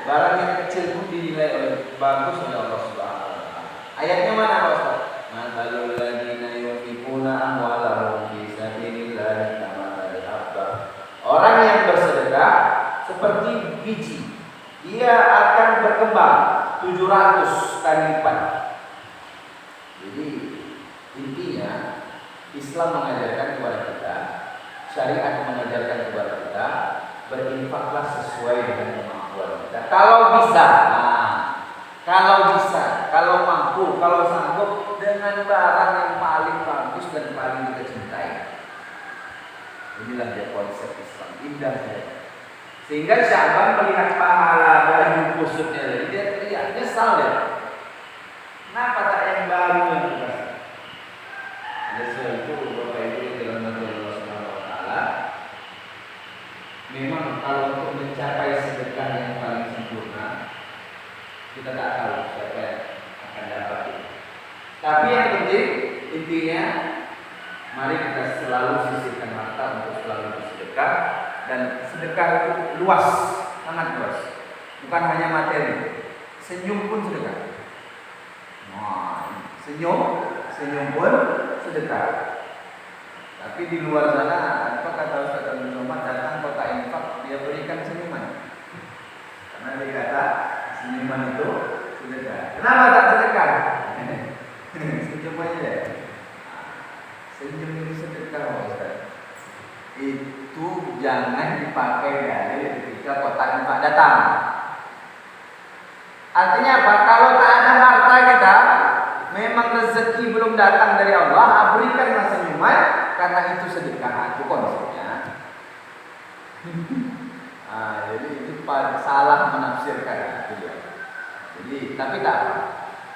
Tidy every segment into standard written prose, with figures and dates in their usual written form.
Barang yang kecil pun dinilai bagus oleh Allah Subhanahu wa taala. Ayatnya mana Pak Ustaz? Mathalul ladzina yunfiquna amwalahum fi sabilillahi kamathali habbatin. Orang yang bersedekah seperti biji, dia akan berkembang 700 kali lipat. Jadi intinya Islam mengajarkan kepada kita, syariat mengajarkan kepada kita, berinfaklah sesuai dengan kemampuan kita. Kalau bisa, kalau mampu, kalau sanggup dengan barang yang paling bagus dan paling kita cintai. Inilah dia konsep Islam, indah ya. Sehingga Sya'ban melihat pahala baju kusutnya, dia nyesal ya. Kenapa tak yang baru yang kita? Oleh sebab itu Bapak Ibu dalam nama Allah Subhanahu wa taala, memang kalau untuk mencapai sedekah yang paling sempurna, kita tak tahu siapa yang akan dapat itu. Tapi yang penting intinya, mari kita selalu sisihkan harta untuk selalu bersedekah, dan sedekah itu luas, sangat luas. Bukan hanya materi, senyum pun sedekah. Senyum pun sedekah. Tapi di luar sana, apa kata Ustaz Abdul Somad, datang kota infak, dia berikan senyuman. Karena dia kata senyuman itu sedekah. Kenapa tak sedekah? Senyum aja. Senyum itu sedekah, Ustaz. Itu jangan dipakai dari ketika kota infak datang. Artinya apa? Kalau tak ada harta kita, memang rezeki belum datang dari Allah, berikanlah senyuman, karena itu sedekah. Itu konsepnya. Jadi itu salah menafsirkan itu ya. Jadi tapi tak apa.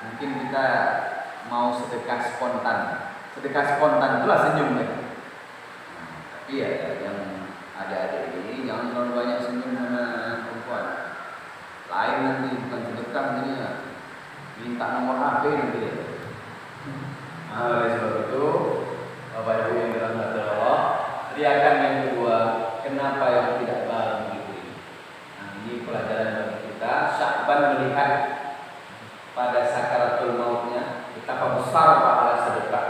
Mungkin kita mau sedekah spontan. Sedekah spontan itulah senyum ya. Tapi ya yang ada ini jangan terlalu banyak senyum sama perempuan. Lain nanti bukan sedekah ini ya. Minta nomor HP nanti ya. Oleh sebab itu, Bapak Ibu yang dirahmati Allah, teriakan yang kedua, kenapa yang tidak bareng gitu. Nah, ini pelajaran bagi kita. Sya'ban melihat pada sakaratul mautnya betapa besar pahala sedekah,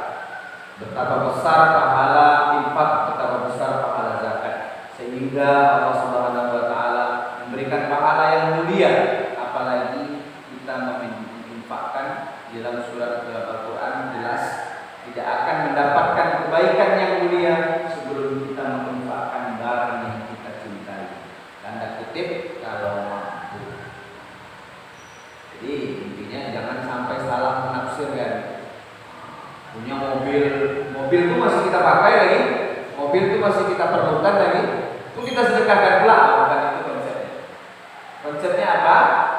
betapa besar pahala infak, betapa besar pahala zakat, sehingga Allah Subhanahu wa taala memberikan pahala yang mulia. Apalagi kita menginfakkan di dalam surat Al-Quran jelas tidak akan mendapatkan kebaikan yang mulia sebelum kita menginfakkan barang yang kita cintai. Tanda kutip kalau mampu. Jadi intinya jangan sampai salah menafsirkan. Punya mobil itu masih kita pakai lagi, mobil itu masih kita perlukan lagi, itu kita sedekahkan pula. Bukan itu konsepnya. Konsepnya apa?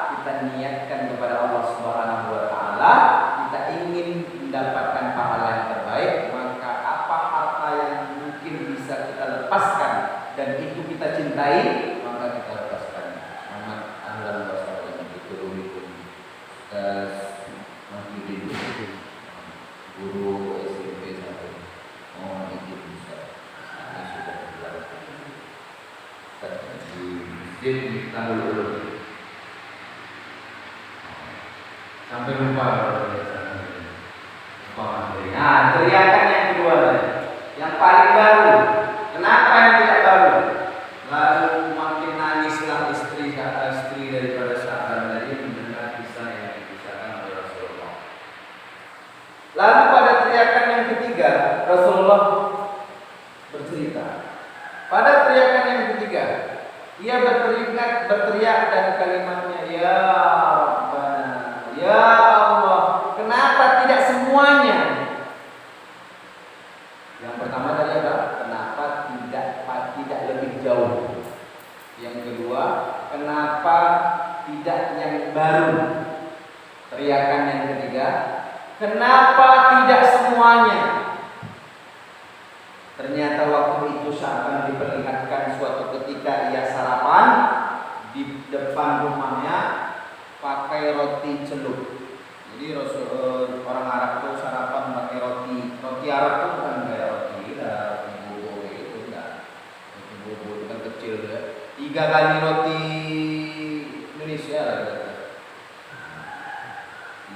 Kita niatkan kepada Allah Subhanahu wa taala, kita ingin mendapatkan pahala yang terbaik, maka apa harta yang mungkin bisa kita lepaskan dan itu kita cintai, maka kita lepaskan. Muhammad ahlan wa sahlan biturumikum. Guru SMP sampai izin Ustaz. Ini sudah dilakukan. Di tahun dulu. Sampai lupa. Nah, teriakan yang kedua, yang paling baru. Kenapa yang tidak baru? Lalu makin nangislah istri daripada Sya'ban tadi mendengar kisah yang dikisahkan oleh Rasulullah. Lalu pada teriakan yang ketiga, Rasulullah bercerita. Pada teriakan yang ketiga, ia berteriak dan kalimatnya, ya Rabbana, ya Allah, kenapa tidak semuanya? Yang pertama tadi apa? Kenapa tidak lebih jauh? Yang kedua, kenapa tidak yang baru? Teriakan yang ketiga, kenapa tidak semuanya? Ternyata waktu itu Sya'ban diperlihatkan suatu ketika ia sarapan di depan rumahnya pakai roti celup. Jadi orang Arab tuh sarapan pakai roti. Roti Arab tuh bukan kayak roti bubur itu enggak. Roti bubur itu kan kecil ya. 3 kali roti Indonesia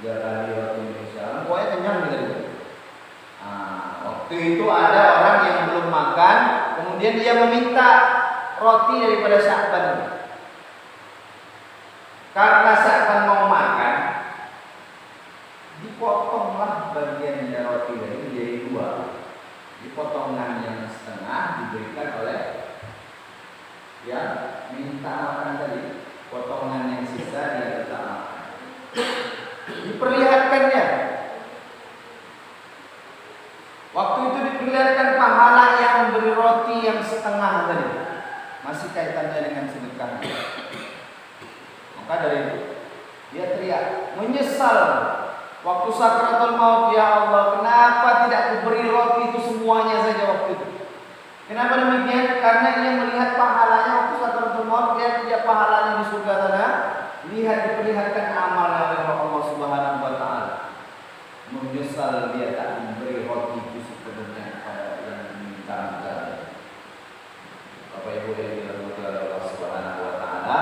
3 kali roti Indonesia, pokoknya kenyang gitu. Waktu itu ada orang yang belum makan, kemudian dia meminta roti daripada Sya'ban. Karena Sya'ban mau makan, dipotonglah bagian dari roti dari menjadi 2. Potongan yang setengah diberikan oleh yang minta makan tadi, potongan yang sisa dia tetap makan. Diperlihatkannya. Waktu itu diperlihatkan pahala yang memberi roti yang setengah tadi. Masih kaitannya dengan sedekah. Maka dari itu dia teriak, menyesal. Waktu sakratul maut, ya Allah, kenapa tidak kuberi roti itu semuanya saja waktu itu? Kenapa demikian? Karena ia melihat pahalanya waktu sakratul maut, lihat pahalanya di surga sana, lihat diperlihatkan amalnya oleh Allah Subhanahu wa taala. Menyesal dia tak memberi roti itu sepenuhnya kepada yang diminta. Bapak Ibu yang dirahmati oleh Allah Subhanahu wa taala,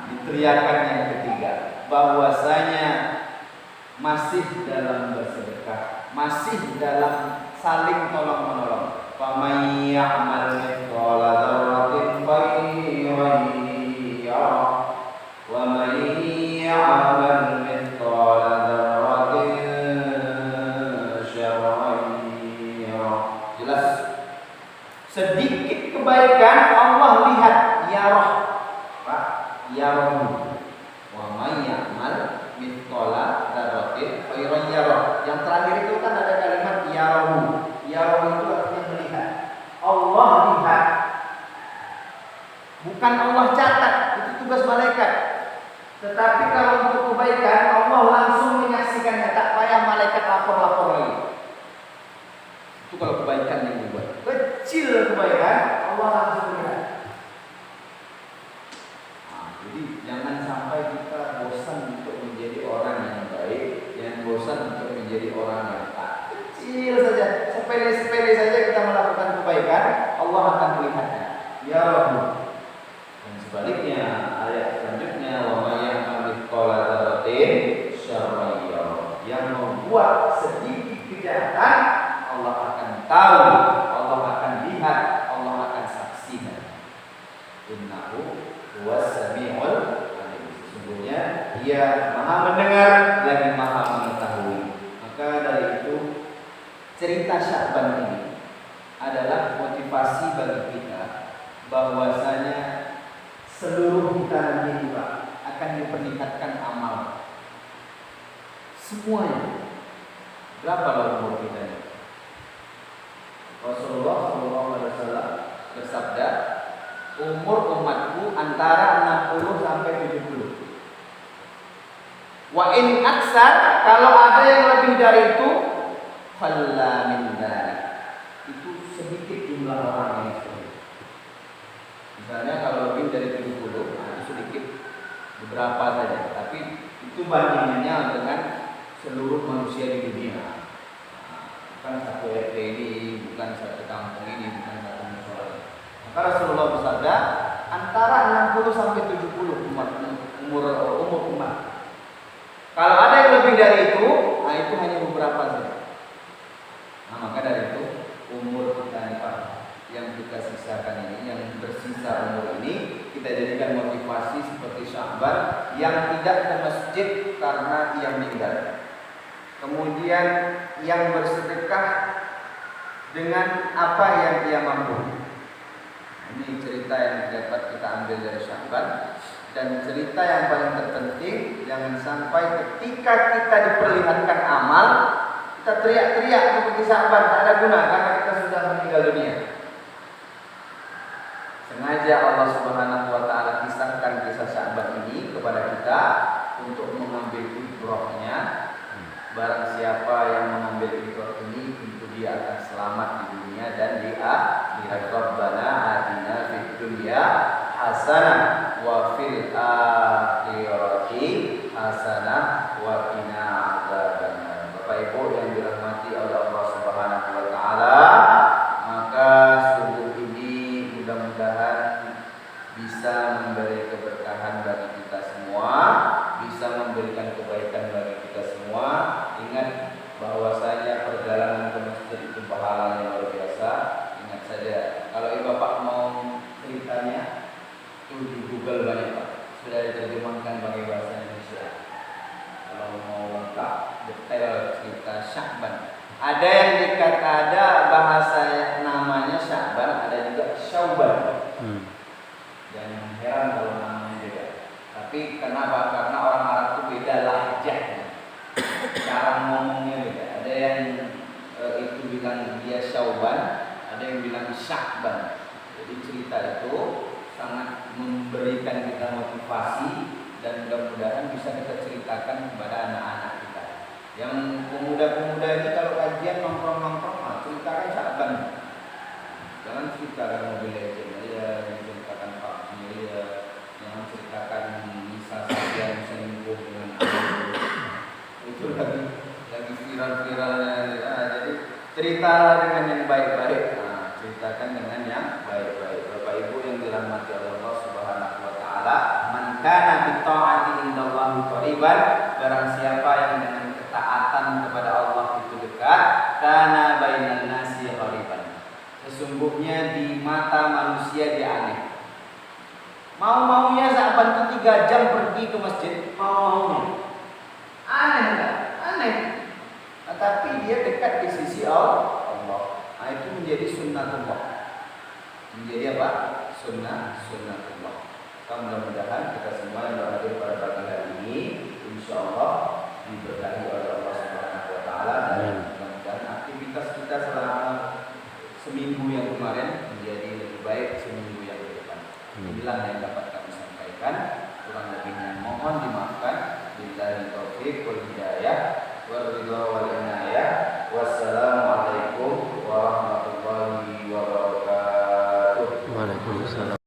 diteriakan yang ketiga bahwasanya masih dalam bersedekah, masih dalam saling tolong menolong. Faman ya'mal mithqala dzarratin khairan yarah wa man ya'mal mithqala dzarratin syarran yarah. Jelas, sedikit kebaikan Allah lihat, yarah, Pak, yarah. Wa man ya'mal mithqala dzarratin khairan yarah. Yang terakhir itu kan ada kalimat yarahu. Yarahu itu artinya melihat. Allah lihat. Bukan Allah catat, itu tugas malaikat. Tetapi kalau untuk kebaikan Allah langsung menyaksikannya, tak payah malaikat lapor-lapor lagi. Itu kalau kebaikan yang dibuat. Kecil kebaikan Allah langsung melihat. Jadi jangan sampai kita bosan untuk menjadi orang yang baik, jangan bosan untuk menjadi orang yang tak. Kecil saja, sepele-sepele saja kita melakukan kebaikan, Allah akan melihatnya. Ya Rabbi. Dan sebaliknya ayat selanjutnya, wa may ya'mal mithqala dzarratin syarran yarah. Yang membuat sedikit kejahatan, Allah akan tahu, Allah akan lihat, Allah akan saksikan. Innahu huwas samiul alim. Sesungguhnya Dia Maha mendengar lagi Maha mengetahui. Maka dari itu cerita Sya'ban ini adalah motivasi bagi kita bahwasanya seluruh kita nanti juga akan diperlihatkan amal semuanya. Berapa umur kita ini? Rasulullah SAW bersabda, umur umatku antara 60 sampai 70. Wa in aksar, kalau ada yang lebih dari itu, falla min dzalik. Itu sedikit jumlah orang yang seperti. Misalnya kalau lebih dari 70, itu sedikit, beberapa saja. Tapi itu bandingannya dengan seluruh manusia di dunia. Bukan satu RT ini, bukan satu kampung ini, bukan satu musola. Maka Rasulullah bersabda antara 60 sampai 70 umur umat. Kalau ada yang lebih dari itu, itu hanya beberapa saja. Maka dari itu umur kita ini Pak, yang kita sisakan ini, yang bersisa umur ini, kita jadikan motivasi seperti Sya'ban yang tidak ke masjid karena ia meninggal. Kemudian yang bersedekah dengan apa yang ia mampu. Ini cerita yang dapat kita ambil dari Sya'ban. Dan cerita yang paling terpenting, jangan sampai ketika kita diperlihatkan amal, kita teriak-teriak seperti Sya'ban, tak ada guna karena kita sudah meninggal dunia. Sengaja Allah Subhanahu wa taala kisahkan kisah Sya'ban ini kepada kita untuk mengambil ibrahnya. Barang siapa yang mengambil ibrah ini, tentu dia akan selamat di dunia dan di akhirat. Rabbana atina fid dunya hasanah wa fil akhirati hasanah wa qina adzabannar. Bapak Ibu yang dirahmati oleh Allah Subhanahu wa taala, maka sungguh ini mudah-mudahan bisa memberi keberkahan bagi kita semua, bisa memberikan kebaikan bagi kita ada bahasa namanya Sya'ban, ada juga Syauban. Jangan heran kalau namanya beda. Tapi kenapa? Karena orang Arab itu beda lahjahnya, cara ngomongnya beda. Ada yang itu bilang dia Syauban, ada yang bilang Sya'ban. Jadi cerita itu sangat memberikan kita motivasi dan mudah-mudahan bisa kita ceritakan kepada anak-anak kita. Yang pemuda-pemuda ini kalau kajian nongkrong-nongkrong, ceritakan Sya'ban. Jangan ceritakan Mobile Legends aja, ceritakan PUBG aja, jangan ceritakan Nisa saja yang selingkuh dengan anak. Itu lagi viral-viralnya. Jadi ceritalah dengan yang baik-baik. Ceritakan dengan yang baik-baik. Bapak Ibu yang dirahmati Allah Subhanahu wa taala, man kana bi ta'ati indallahi qariban, barang siapa yang dengan ketaatan kepada Allah itu dekat, kana bainan nasi qariban. Sesungguhnya di mata manusia dia aneh. Mau-maunya Sya'ban itu 3 jam pergi ke masjid, mau-maunya. Aneh enggak? Aneh. Tetapi dia dekat di sisi Allah. Nah, itu menjadi sunnatullah. Menjadi apa? Sunnatullah. Mudah-mudahan kita semua yang berhadir pada pagi hari ini, insya Allah diberkahi oleh Allah Subhanahu wa taala, dan mudah-mudahan aktivitas kita selama seminggu yang kemarin menjadi lebih baik seminggu yang ke depan. Inilah yang dapat kami sampaikan. Kurang lebihnya mohon dimaafkan. Billahi taufiq wal hidayah. Wa ridha wal